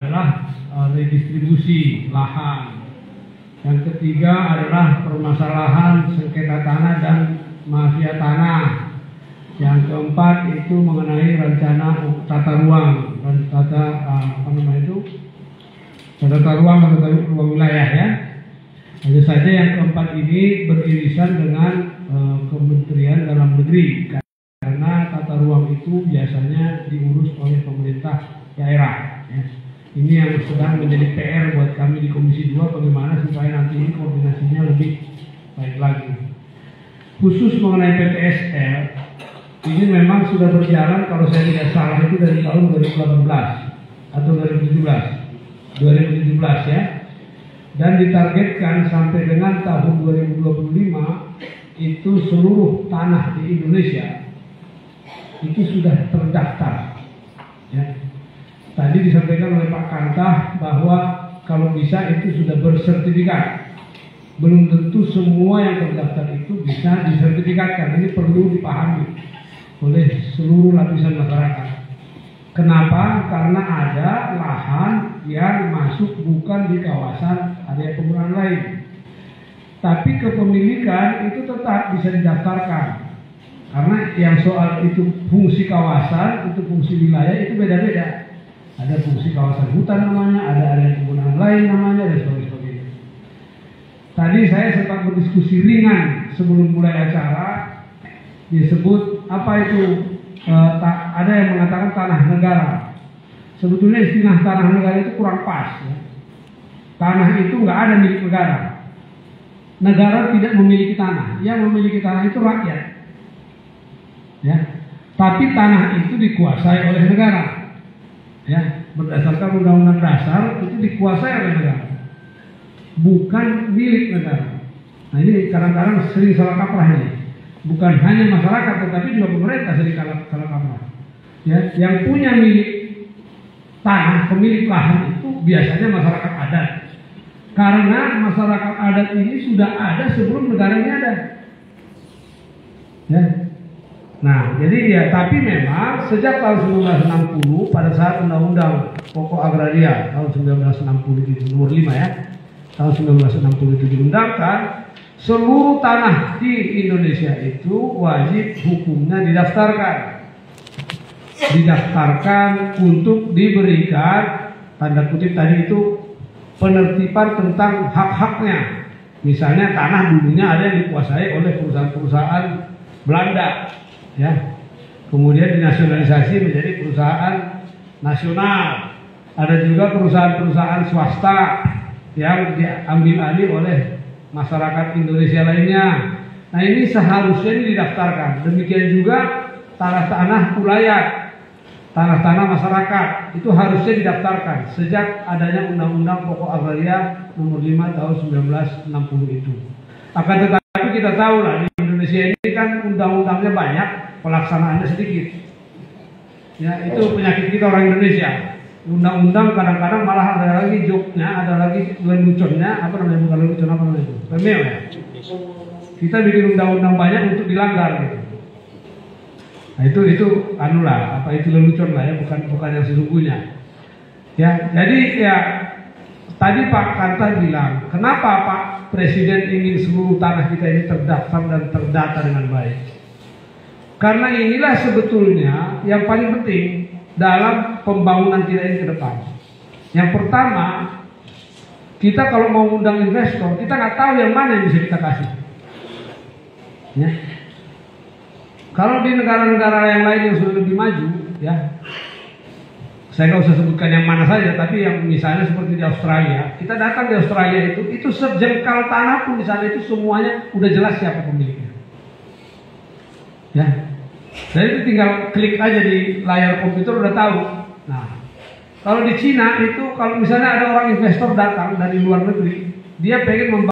adalah redistribusi lahan. Yang ketiga adalah permasalahan sengketa tanah dan mafia tanah. Yang keempat itu mengenai rencana tata ruang dan tata ruang wilayah ya. Tentu saja yang keempat ini beririsan dengan Kementerian Dalam Negeri karena tata ruang itu biasanya diurus oleh pemerintah daerah. Ya. Ini yang sedang menjadi PR buat kami di Komisi 2, bagaimana supaya nanti ini koordinasinya lebih baik lagi. Khusus mengenai PTSL, ini memang sudah berjalan kalau saya tidak salah itu dari tahun 2018 atau 2017 ya. Dan ditargetkan sampai dengan tahun 2025 itu seluruh tanah di Indonesia itu sudah terdaftar. Ya. Tadi disampaikan oleh Pak Kantah bahwa kalau bisa itu sudah bersertifikat. Belum tentu semua yang terdaftar itu bisa disertifikatkan. Ini perlu dipahami oleh seluruh lapisan masyarakat. Kenapa? Karena ada lahan yang masuk bukan di kawasan area penggunaan lain. Tapi kepemilikan itu tetap bisa didaftarkan. Karena yang soal itu fungsi kawasan, itu fungsi wilayah itu beda-beda. Ada fungsi kawasan hutan namanya, ada area penggunaan lain namanya, dan sebagainya. Tadi saya sempat berdiskusi ringan sebelum mulai acara, disebut apa itu, ada yang mengatakan tanah negara. Sebetulnya istilah tanah negara itu kurang pas. Ya. Tanah itu nggak ada milik negara. Negara tidak memiliki tanah, yang memiliki tanah itu rakyat. Ya. Tapi tanah itu dikuasai oleh negara. Ya, berdasarkan Undang-Undang Dasar itu dikuasai oleh negara, bukan milik negara. Nah ini kadang-kadang sering salah kaprah ini. Bukan hanya masyarakat, tetapi juga pemerintah sering salah kaprah. Ya, yang punya milik tanah, pemilik lahan itu biasanya masyarakat adat. Karena masyarakat adat ini sudah ada sebelum negara ini ada. Ya. Nah, jadi ya, tapi memang sejak tahun 1960 pada saat Undang-Undang Pokok Agraria tahun 1960 itu nomor 5 ya, tahun 1960 itu diundangkan, seluruh tanah di Indonesia itu wajib hukumnya didaftarkan untuk diberikan tanda kutip tadi itu penertiban tentang hak-haknya. Misalnya tanah dulunya ada yang dikuasai oleh perusahaan-perusahaan Belanda. Ya, kemudian dinasionalisasi menjadi perusahaan nasional. Ada juga perusahaan-perusahaan swasta yang diambil alih oleh masyarakat Indonesia lainnya. Nah ini seharusnya ini didaftarkan. Demikian juga tanah-tanah ulayat, tanah-tanah masyarakat itu harusnya didaftarkan sejak adanya Undang-Undang Pokok Agraria nomor 5 tahun 1960 itu. Akan tetapi kita tahu lah di Indonesia ini kan undang-undangnya banyak, pelaksanaannya sedikit. Ya, itu penyakit kita orang Indonesia. Undang-undang kadang-kadang malah ada lagi joknya, ada lagi leluconnya, apa namanya, bukan lelucon, apa namanya itu? Remeo ya. Kita bikin undang-undang banyak untuk dilanggar gitu. Nah itu anulah, apa itu lelucon lah ya, bukan yang sesungguhnya. Ya, jadi ya tadi Pak Kanta bilang, kenapa Pak Presiden ingin seluruh tanah kita ini terdaftar dan terdata dengan baik? Karena inilah sebetulnya yang paling penting dalam pembangunan kita ini ke depan. Yang pertama, kita kalau mau undang investor, kita nggak tahu yang mana yang bisa kita kasih. Ya. Kalau di negara-negara yang lain yang sudah lebih maju, ya, saya nggak usah sebutkan yang mana saja, tapi yang misalnya seperti di Australia, kita datang di Australia itu sejengkal tanah pun di sana itu semuanya udah jelas siapa pemiliknya. Ya, jadi tinggal klik aja di layar komputer udah tahu. Nah, kalau di Cina itu kalau misalnya ada orang investor datang dari luar negeri, dia pengen